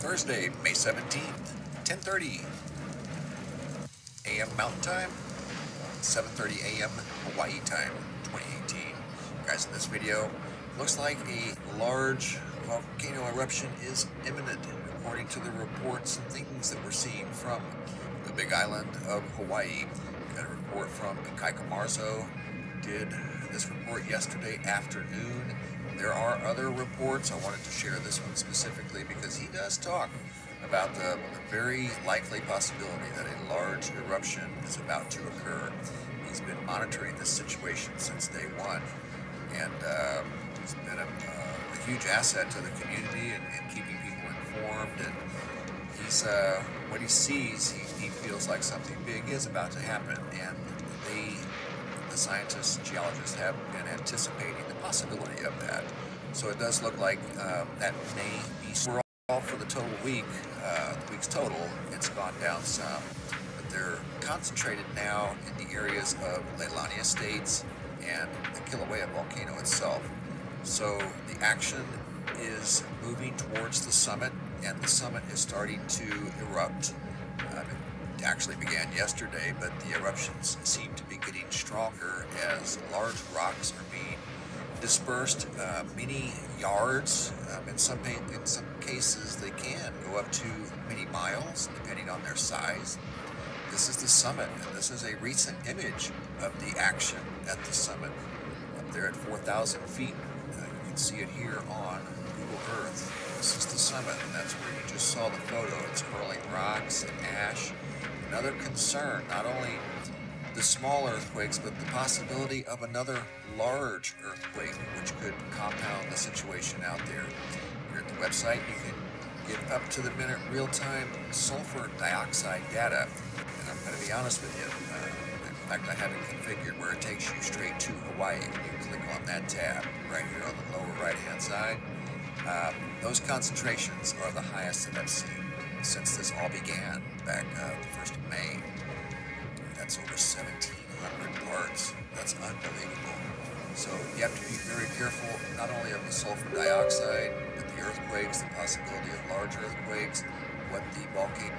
Thursday, May 17th, 10:30 a.m. Mountain Time, 7:30 a.m. Hawaii Time, 2018. Guys, in this video, looks like a large volcano eruption is imminent, according to the reports and things that we're seeing from the Big Island of Hawaii. Got a report from Kaika Marzo, did this report yesterday afternoon. There are other reports. I wanted to share this one specifically because he does talk about the very likely possibility that a large eruption is about to occur. He's been monitoring this situation since day one, and he's been a huge asset to the community and keeping people informed. And he's what he sees, he feels like something big is about to happen, and the scientists and geologists have been anticipating the possibility of that. So it does look like that may be overall for the total week, the week's total, it's gone down some. But they're concentrated now in the areas of Leilani Estates and the Kilauea volcano itself. So the action is moving towards the summit, and the summit is starting to erupt. It actually began yesterday, but the eruptions seem to be getting stronger as large rocks are being dispersed, many yards. In some cases, they can go up to many miles, depending on their size. This is the summit, and this is a recent image of the action at the summit. Up there at 4,000 feet, you can see it here on Google Earth. This is the summit, and that's where you just saw the photo. It's hurling rocks and ash. Another concern, not only the small earthquakes, but the possibility of another large earthquake, which could compound the situation out there. Here at the website, you can get up-to-the-minute real-time sulfur dioxide data. And I'm going to be honest with you, in fact, I have it configured where it takes you straight to Hawaii when you click on that tab right here on the lower right-hand side. Those concentrations are the highest that I've seen since this all began back the 1st of May. That's over 1,700 parts. That's unbelievable. So you have to be very careful not only of the sulfur dioxide, but the earthquakes, the possibility of large earthquakes, what the volcano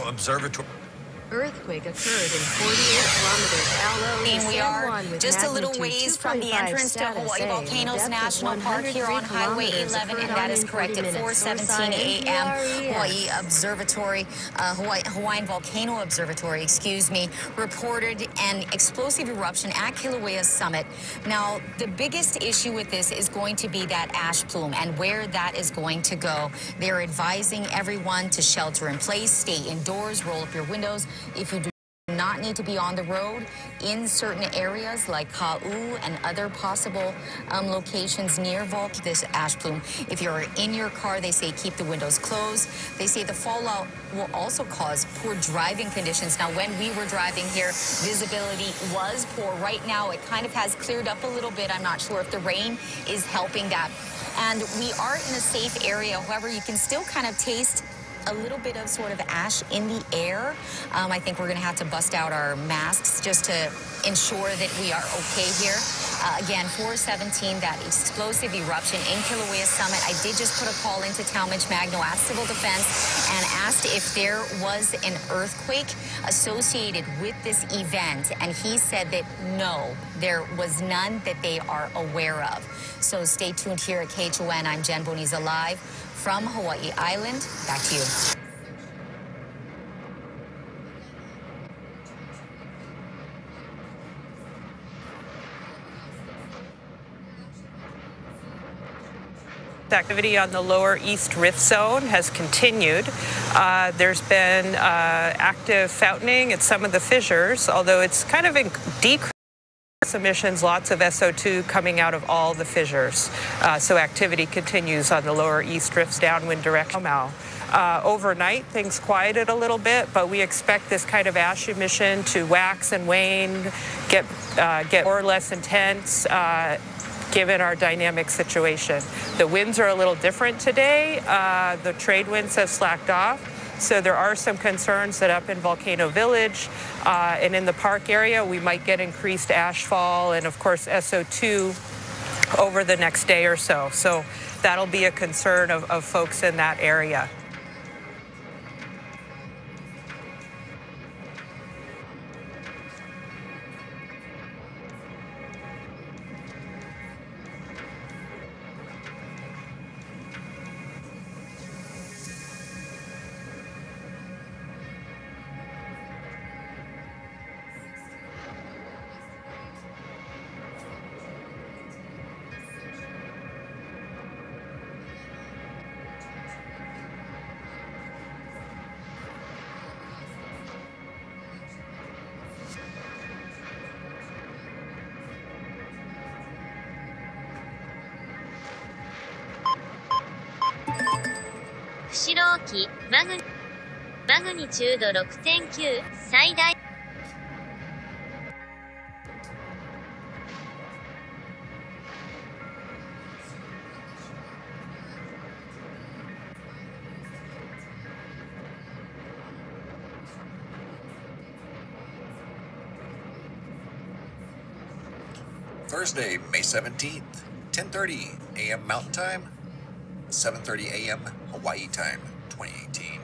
Volcano Observatory. Earthquake occurred in 48 kilometers LO. We are just a little ways from the entrance to Hawaii Volcanoes National Park here on Highway 11, and that is correct at 4:17 a.m. Hawaii Observatory, Hawaiian Volcano Observatory, excuse me, reported an explosive eruption at Kilauea Summit. Now, the biggest issue with this is going to be that ash plume and where that is going to go. They're advising everyone to shelter in place, stay indoors, roll up your windows. If you do not need to be on the road in certain areas like Ka'u and other possible locations near this ash plume. If you're in your car, they say keep the windows closed. They say the fallout will also cause poor driving conditions. Now, when we were driving here, visibility was poor. Right now, it kind of has cleared up a little bit. I'm not sure if the rain is helping that. And we are in a safe area. However, you can still kind of taste a little bit of sort of ash in the air. I think we're going to have to bust out our masks just to ensure that we are okay here. Again, 4:17, that explosive eruption in Kilauea Summit. I did just put a call into Talmadge Magno, asked Civil Defense, and asked if there was an earthquake associated with this event. And he said that no, there was none that they are aware of. So stay tuned here at KHON. I'm Jen Boniza live from Hawaii Island. Back to you. Activity on the lower east rift zone has continued. There's been active fountaining at some of the fissures, although it's kind of decreased emissions, lots of SO2 coming out of all the fissures. So activity continues on the lower east rifts downwind direction. Overnight, things quieted a little bit, but we expect this kind of ash emission to wax and wane, get more or less intense, given our dynamic situation. The winds are a little different today. The trade winds have slacked off. So there are some concerns that up in Volcano Village and in the park area, we might get increased ashfall and, of course, SO2 over the next day or so. So that'll be a concern of folks in that area. Fissure期マグニチュード 6.9 最大Thursday, May 17th, 10:30 a.m. Mountain Time, 7:30 a.m. Hawaii Time, 2018.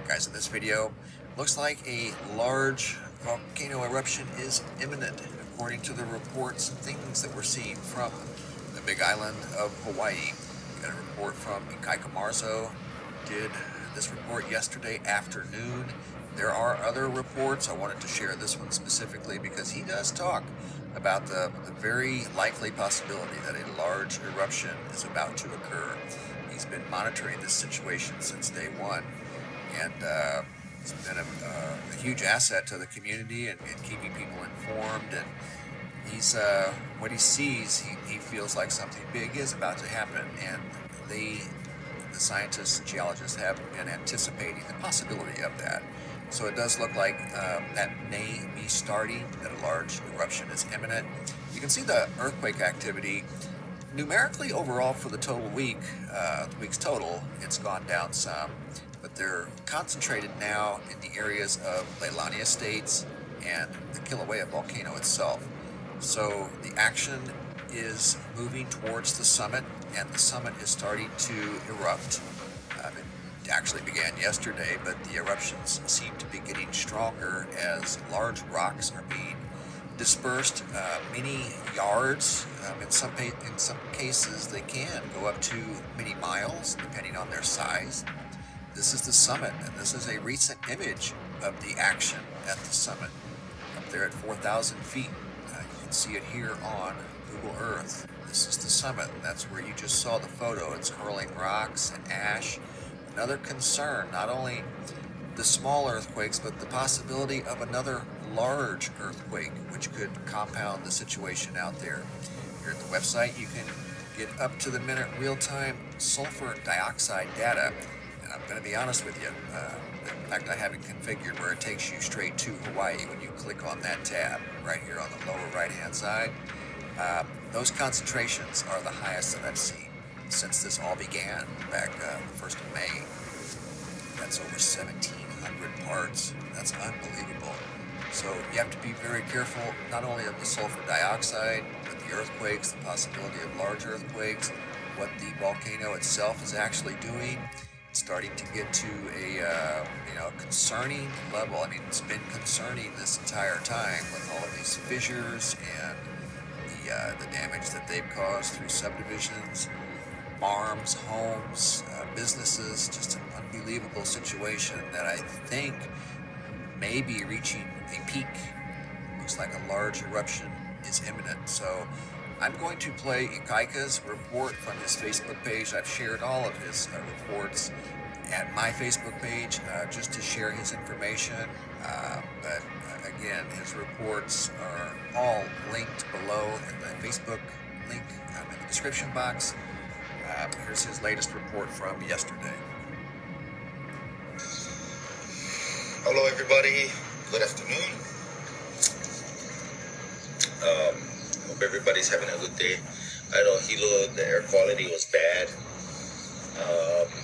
Guys, in this video, looks like a large volcano eruption is imminent, according to the reports and things that we're seeing from the Big Island of Hawaii. Got a report from Ikaika Marzo, did this report yesterday afternoon. There are other reports. I wanted to share this one specifically because he does talk about the very likely possibility that a large eruption is about to occur. He's been monitoring this situation since day one, and it's been a huge asset to the community and keeping people informed. And he's what he sees, he feels like something big is about to happen, and the scientists and geologists have been anticipating the possibility of that. So it does look like that may be starting, that a large eruption is imminent. You can see the earthquake activity. Numerically overall for the total week, the week's total, it's gone down some, but they're concentrated now in the areas of Leilani Estates and the Kilauea volcano itself. So the action is moving towards the summit, and the summit is starting to erupt. actually began yesterday, but the eruptions seem to be getting stronger as large rocks are being dispersed many yards. In some cases, they can go up to many miles, depending on their size. This is the summit, and this is a recent image of the action at the summit, up there at 4,000 feet. You can see it here on Google Earth. This is the summit, and that's where you just saw the photo. It's hurling rocks and ash. Another concern, not only the small earthquakes, but the possibility of another large earthquake, which could compound the situation out there. Here at the website, you can get up-to-the-minute real-time sulfur dioxide data. And I'm going to be honest with you. In fact, I have it configured where it takes you straight to Hawaii when you click on that tab right here on the lower right-hand side. Those concentrations are the highest that I've seen since this all began back the 1st of May. That's over 1,700 parts. That's unbelievable. So you have to be very careful, not only of the sulfur dioxide, but the earthquakes, the possibility of large earthquakes, what the volcano itself is actually doing. It's starting to get to a concerning level. I mean, it's been concerning this entire time with all of these fissures and the damage that they've caused through subdivisions, farms, homes, businesses. Just an unbelievable situation that I think may be reaching a peak. Looks like a large eruption is imminent. So I'm going to play Ikaika's report from his Facebook page. I've shared all of his reports at my Facebook page just to share his information. But again, his reports are all linked below in the Facebook link in the description box. Here's his latest report from yesterday. Hello everybody, good afternoon. Hope everybody's having a good day. I know Hilo, the air quality was bad.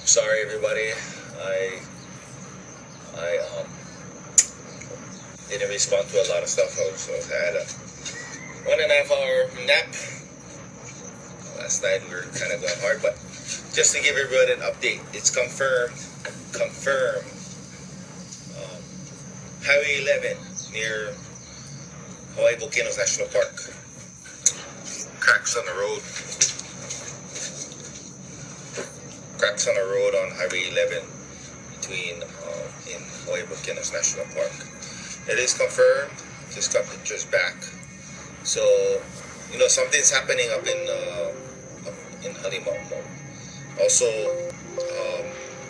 Sorry everybody, I didn't respond to a lot of stuff. So I had a 1.5 hour nap. Last night we were kind of going hard, but just to give everybody an update, it's confirmed. Highway 11 near Hawaii Volcanoes National Park. Cracks on the road. Cracks on the road on Highway 11 between in Hawaii Volcanoes National Park. It is confirmed. Just got pictures back. So, something's happening up in Halimau. Also,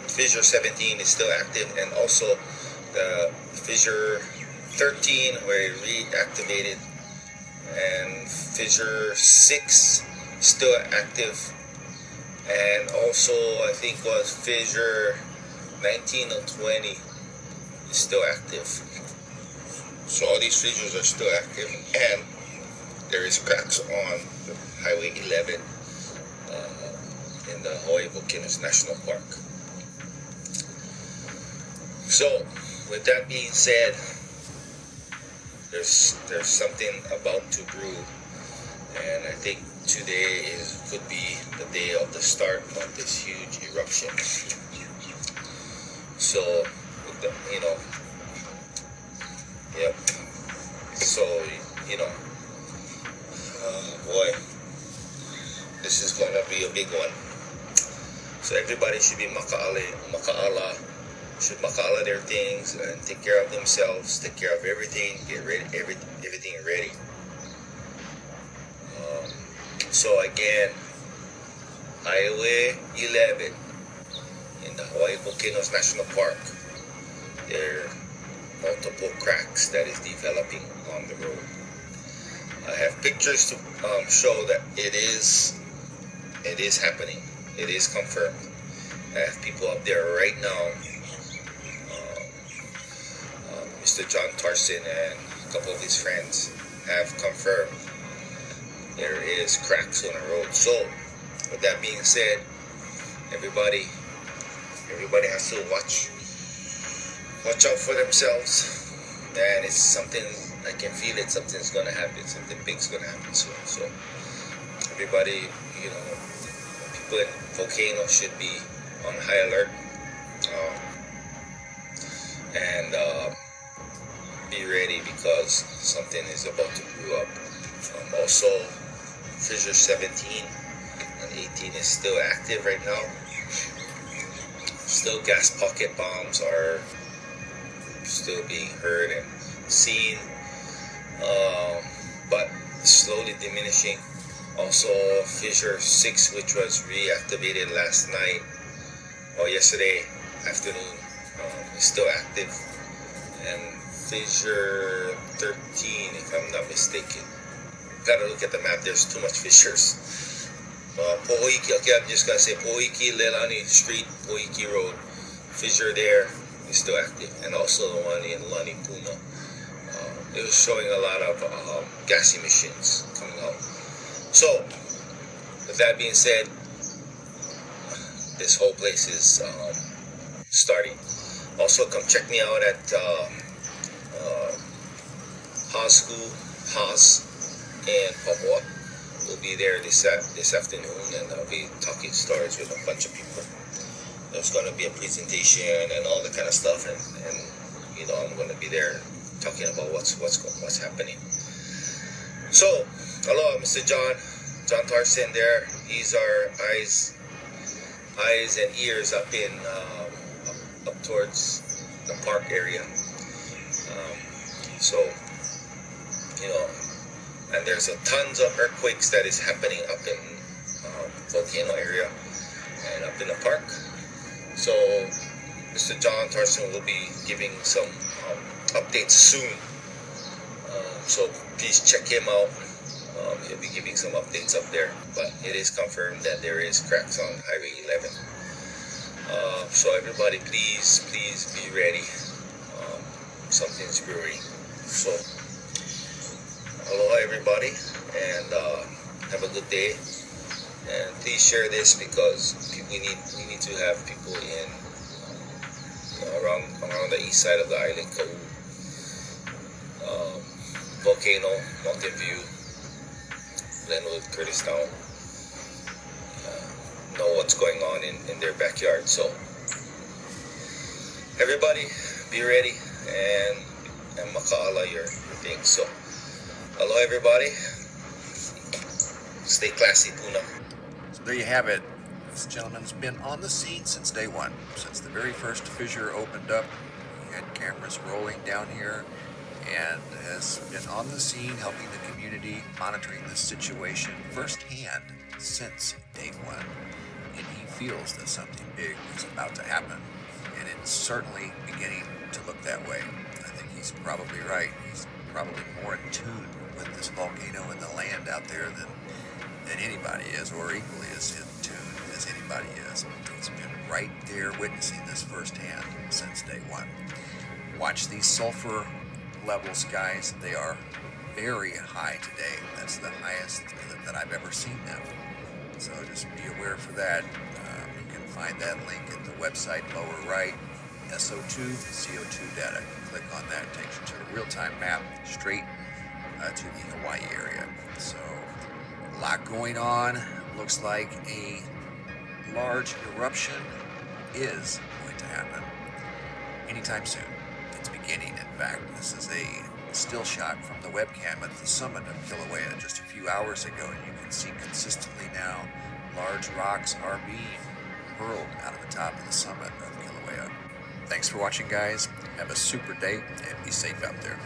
fissure 17 is still active, and also the fissure 13 where it reactivated, and fissure 6 still active, and also I think was fissure 19 or 20 is still active. So all these fissures are still active, and there is cracks on Highway 11 in the Hawaii Volcanoes National Park. So with that being said, there's something about to brew, and I think today could be the day of the start of this huge eruption. So, yep. So, boy, this is gonna be a big one. So everybody should be maka'ala. Should maka'ala their things and take care of themselves, take care of everything, get ready, everything ready. So again, Highway 11 in the Hawaii Volcanoes National Park, there are multiple cracks that is developing on the road. I have pictures to show that it is happening. It is confirmed. I have people up there right now. Mr. John Tarson and a couple of his friends have confirmed there is cracks on the road. So, with that being said, everybody has to watch out for themselves. And it's something, I can feel it, something's gonna happen, something big's gonna happen soon. So, everybody, people in Volcano should be on high alert. And be ready because something is about to blow up. Also, fissure 17 and 18 is still active right now. Still, gas pocket bombs are still being heard and seen, but slowly diminishing. Also, fissure 6, which was reactivated last night or yesterday afternoon, is still active. And fissure 13, if I'm not mistaken. Gotta look at the map, there's too much fissures. Pohoiki, okay, I'm just gonna say Pohoiki, Leilani Street, Pohoiki Road. Fissure there is still active. And also the one in Lani Puna. It was showing a lot of gas emissions coming out. So, with that being said, this whole place is starting. Also, come check me out at Haas and Papua. We'll be there this afternoon, and I'll be talking stories with a bunch of people. There's going to be a presentation and all that kind of stuff, and you know, I'm going to be there talking about what's happening. So, hello, Mr. John Tarson there. He's our eyes and ears up in up towards the park area. So, you know, and there's tons of earthquakes that is happening up in volcano area and up in the park. So, Mr. John Tarson will be giving some updates soon. So please check him out. He'll be giving some updates up there. But it is confirmed that there is cracks on Highway 11. So everybody, please be ready. Something's brewing. So, aloha everybody, and have a good day. And please share this because we need to have people in around the east side of the island, Kau, Volcano, Mountain View, Glenwood, Curtistown, know what's going on in their backyard. So everybody, be ready and makaala your things. So aloha everybody, stay classy, Puna. So there you have it. This gentleman's been on the scene since day one, since the very first fissure opened up. He had cameras rolling down here and has been on the scene helping the community, monitoring this situation firsthand since day one. And he feels that something big is about to happen, and it's certainly beginning to look that way. I think he's probably right. He's probably more in tune with this volcano and the land out there than anybody is, or equally as in tune as anybody is. He's been right there witnessing this firsthand since day one. Watch these sulfur levels, guys. They are very high today. That's the highest that I've ever seen them. So just be aware for that. You can find that link at the website lower right, SO2, CO2 data. Click on that, it takes you to a real-time map straight to the Hawaii area. So a lot going on. Looks like a large eruption is going to happen anytime soon. It's beginning, in fact. This is a still shot from the webcam at the summit of Kilauea just a few hours ago, and you can see consistently now large rocks are being hurled out of the top of the summit of Kilauea. Thanks for watching, guys. Have a super day and be safe out there.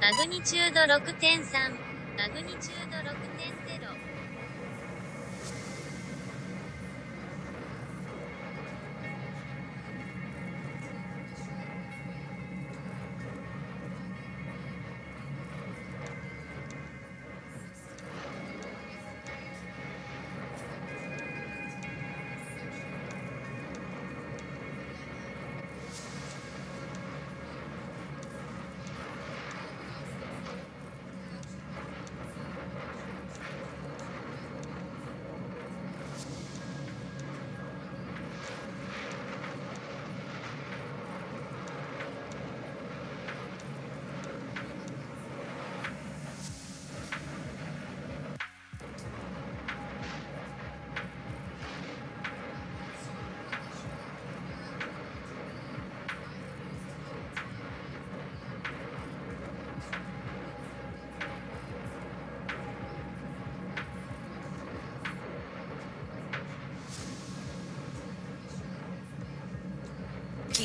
マグニチュード6.3マグニチュード6.0。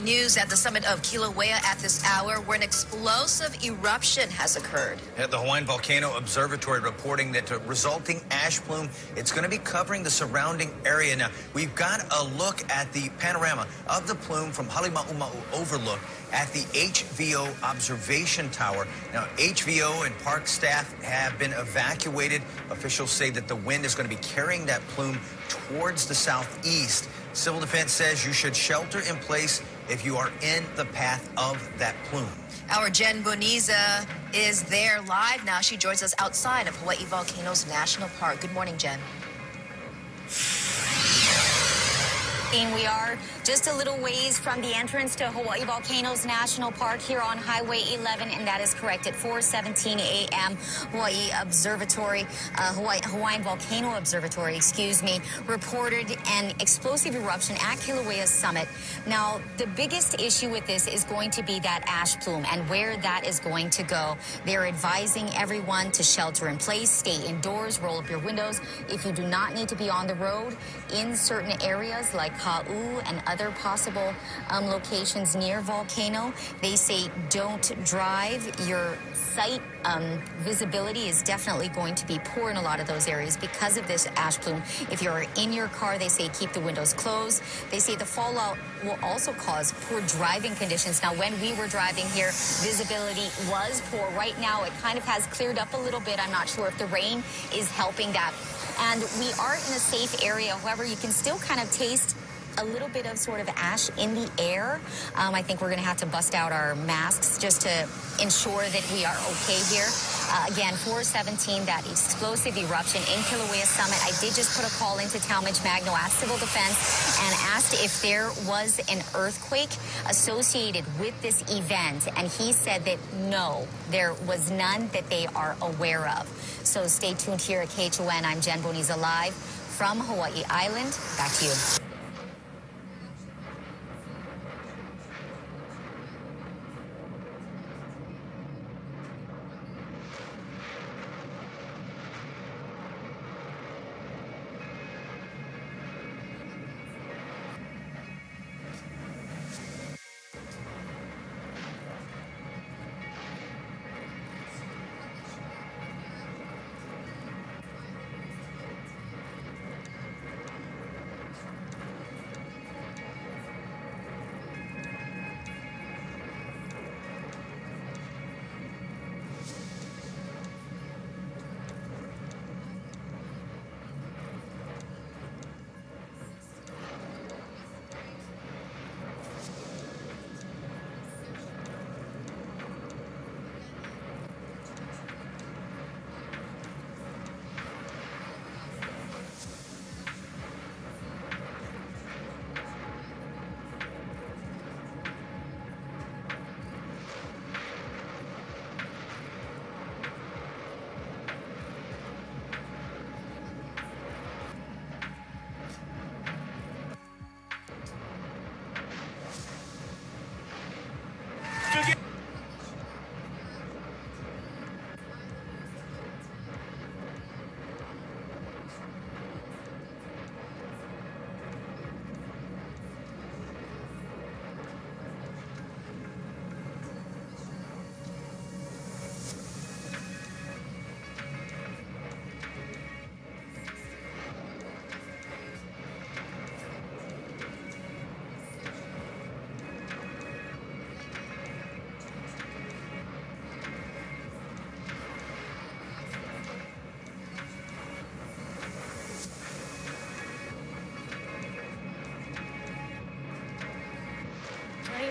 News at the summit of Kilauea at this hour, where an explosive eruption has occurred. The Hawaiian Volcano Observatory reporting that resulting ash plume, it's going to be covering the surrounding area. Now, we've got a look at the panorama of the plume from Halima'uma'u Overlook at the HVO observation tower. Now, HVO and park staff have been evacuated. Officials say that the wind is going to be carrying that plume towards the southeast. Civil Defense says you should shelter in place if you are in the path of that plume. Our Jen Boniza is there live now. She joins us outside of Hawaii Volcanoes National Park. Good morning, Jen. We are just a little ways from the entrance to Hawaii Volcanoes National Park here on Highway 11, and that is correct. At 4:17 a.m., Hawaiian Volcano Observatory, reported an explosive eruption at Kilauea Summit. Now, the biggest issue with this is going to be that ash plume and where that is going to go. They're advising everyone to shelter in place, stay indoors, roll up your windows. If you do not need to be on the road in certain areas like Ka'u and other possible locations near volcano, they say don't drive. Your sight visibility is definitely going to be poor in a lot of those areas because of this ash plume. If you're in your car, they say keep the windows closed. They say the fallout will also cause poor driving conditions. Now, when we were driving here, visibility was poor. Right now, it kind of has cleared up a little bit. I'm not sure if the rain is helping that. And we are in a safe area. However, you can still kind of taste a little bit of sort of ash in the air. I think we're going to have to bust out our masks just to ensure that we are okay here. Again, 4:17, that explosive eruption in Kilauea Summit. I did just put a call into Talmadge Magno at Civil Defense and asked if there was an earthquake associated with this event. And he said that no, there was none that they are aware of. So stay tuned here at KHON. I'm Jen Boniza live from Hawaii Island. Back to you.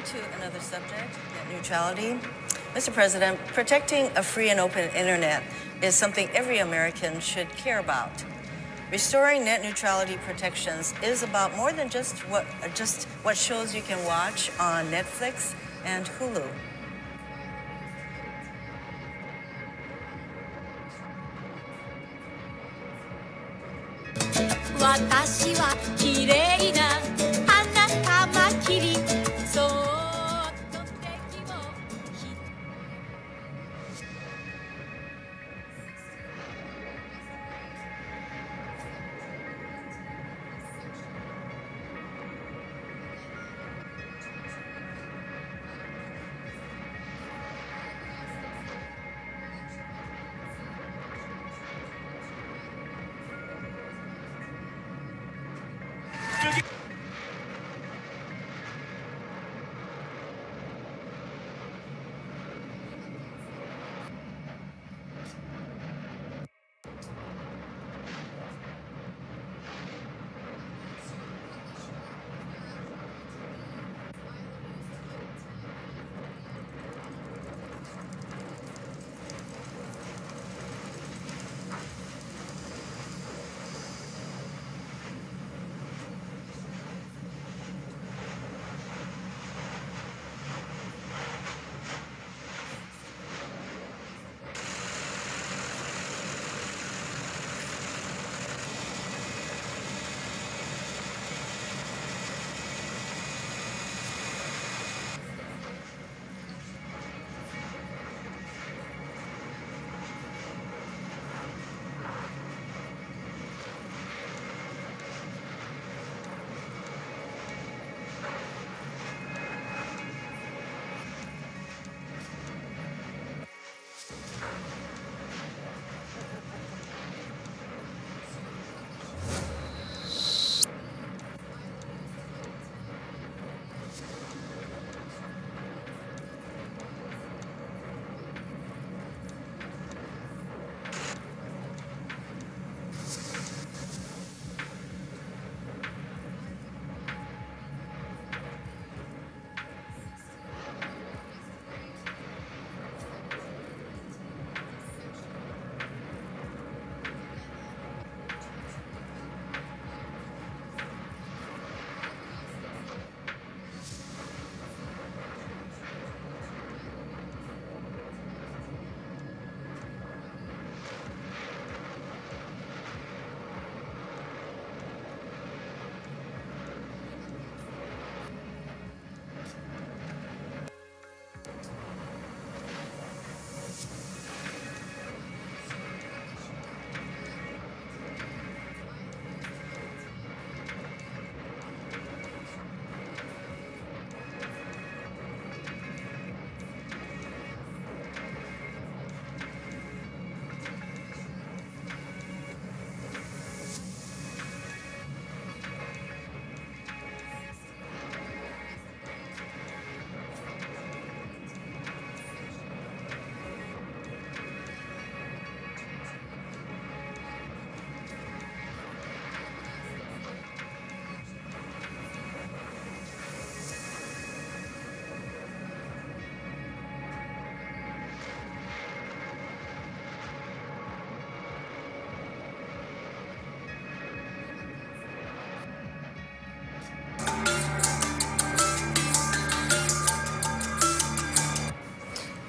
to another subject, net neutrality. Mr. President, protecting a free and open internet is something every American should care about. Restoring net neutrality protections is about more than just what shows you can watch on Netflix and Hulu.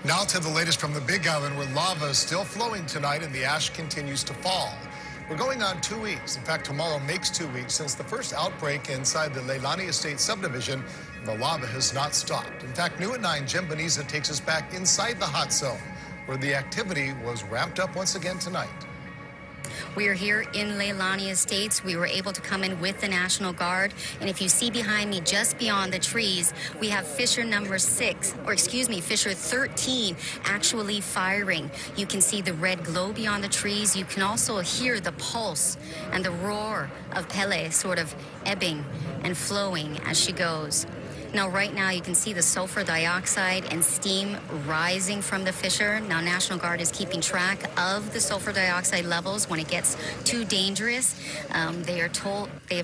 Now to the latest from the Big Island, where lava is still flowing tonight and the ash continues to fall. We're going on 2 weeks. In fact, tomorrow makes 2 weeks since the first outbreak inside the Leilani Estate subdivision. The lava has not stopped. In fact, New at 9, Jim Beniza takes us back inside the hot zone, where the activity was ramped up once again tonight. We are here in Leilani Estates. We were able to come in with the National Guard. And if you see behind me, just beyond the trees, we have fissure number 6, or excuse me, fissure 13 actually firing. You can see the red glow beyond the trees. You can also hear the pulse and the roar of Pele sort of ebbing and flowing as she goes. Now, right now, you can see the sulfur dioxide and steam rising from the fissure. Now, National Guard is keeping track of the sulfur dioxide levels when it gets too dangerous. They have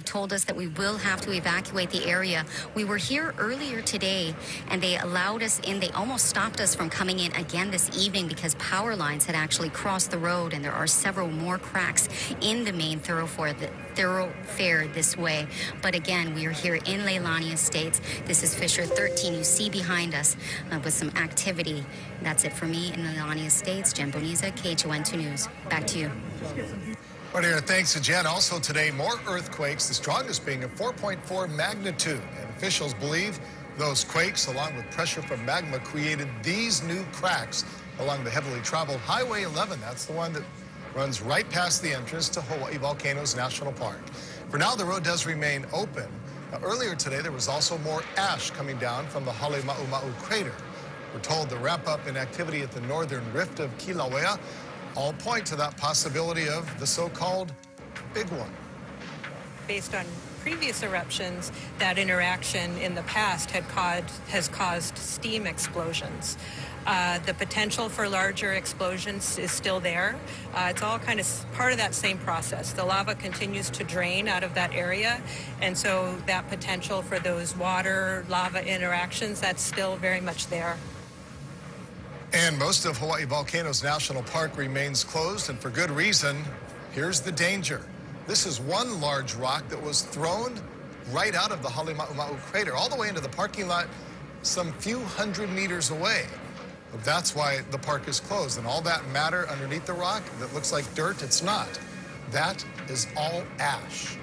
told us that we will have to evacuate the area. We were here earlier today, and they allowed us in. They almost stopped us from coming in again this evening because power lines had actually crossed the road, and there are several more cracks in the main thoroughfare this way. But again, we are here in Leilani Estates. This is Fissure 13. You see behind us with some activity. That's it for me in Leilani Estates. Jen Boniza, KHON2 News. Back to you. Right here, thanks to Jen. Also today, more earthquakes, the strongest being a 4.4 magnitude. And officials believe those quakes, along with pressure from magma, created these new cracks along the heavily traveled Highway 11. That's the one that runs right past the entrance to Hawaii Volcanoes National Park. For now, the road does remain open. Now, earlier today, there was also more ash coming down from the Halemaumau crater. We're told the ramp up in activity at the northern rift of Kilauea all point to that possibility of the so-called big one. Based on previous eruptions, that interaction in the past has caused steam explosions. The potential for larger explosions is still there. It's all kind of part of that same process. The lava continues to drain out of that area, and so that potential for those water-lava interactions, that's still very much there. And most of Hawaii Volcanoes National Park remains closed, and for good reason. Here's the danger. This is one large rock that was thrown right out of the Halemaumau crater, all the way into the parking lot some few hundred meters away. That's why the park is closed. And all that matter underneath the rock that looks like dirt, it's not. That is all ash.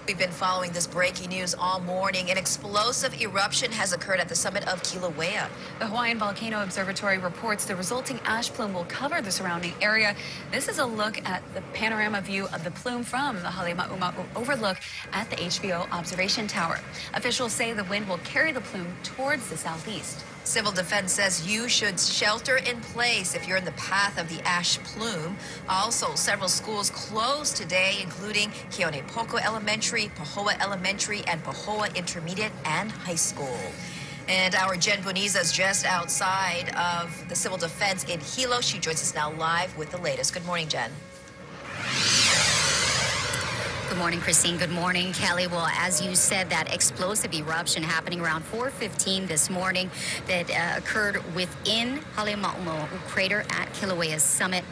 We've been following this breaking news all morning. An explosive eruption has occurred at the summit of Kilauea. The Hawaiian Volcano Observatory reports the resulting ash plume will cover the surrounding area. This is a look at the panorama view of the plume from the Halemaumau overlook at the HBO observation tower. Officials say the wind will carry the plume towards the southeast. Civil Defense says you should shelter in place if you're in the path of the ash plume. Also, several schools closed today, including Keonepoko Elementary, Pahoa Elementary, and Pahoa Intermediate and High School. And our Jen Boniza is just outside of the Civil Defense in Hilo. She joins us now live with the latest. Good morning, Jen. Good morning, Christine. Good morning, Kelly. Well, as you said, that explosive eruption happening around 4:15 this morning that occurred within Halemaumau crater at Kilauea's summit.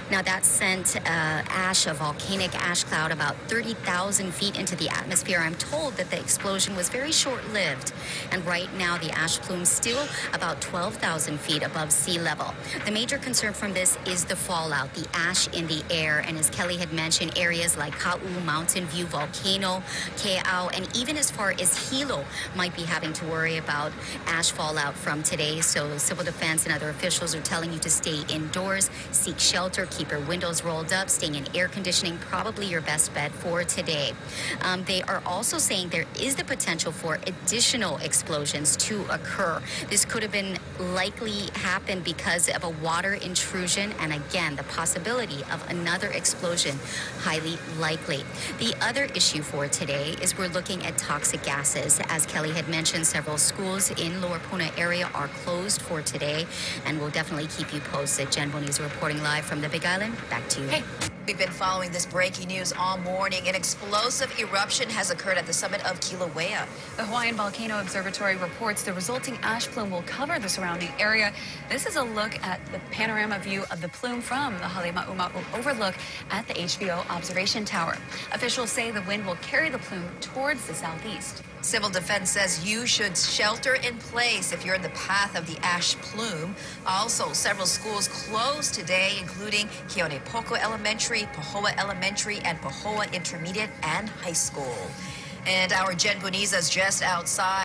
Now, that sent ash, a volcanic ash cloud, about 30,000 feet into the atmosphere. I'm told that the explosion was very short-lived. And right now, the ash plume still about 12,000 feet above sea level. The major concern from this is the fallout, the ash in the air. And as Kelly had mentioned, areas like Ka'u Mountain Mountain View Volcano, Ke'au, and even as far as Hilo might be having to worry about ash fallout from today. So civil defense and other officials are telling you to stay indoors, seek shelter, keep your windows rolled up, staying in air conditioning, probably your best bet for today. They are also saying there is the potential for additional explosions to occur. This could have been likely happened because of a water intrusion, and again, the possibility of another explosion, highly likely. The other issue for today is we're looking at toxic gases. As Kelly had mentioned, several schools in Lower Puna area are closed for today, and we'll definitely keep you posted. Jen Bonisa reporting live from the Big Island. Back to you. Hey. We've been following this breaking news all morning. An explosive eruption has occurred at the summit of Kilauea. The Hawaiian Volcano Observatory reports the resulting ash plume will cover the surrounding area. This is a look at the panorama view of the plume from the Halemaumau overlook at the HBO observation tower. Officials say the wind will carry the plume towards the southeast. Civil defense says you should shelter in place if you're in the path of the ash plume. Also, several schools closed today, including Keonepoko Elementary, Pahoa Elementary, and Pahoa Intermediate and High School. And our Jen Bonisa is just outside.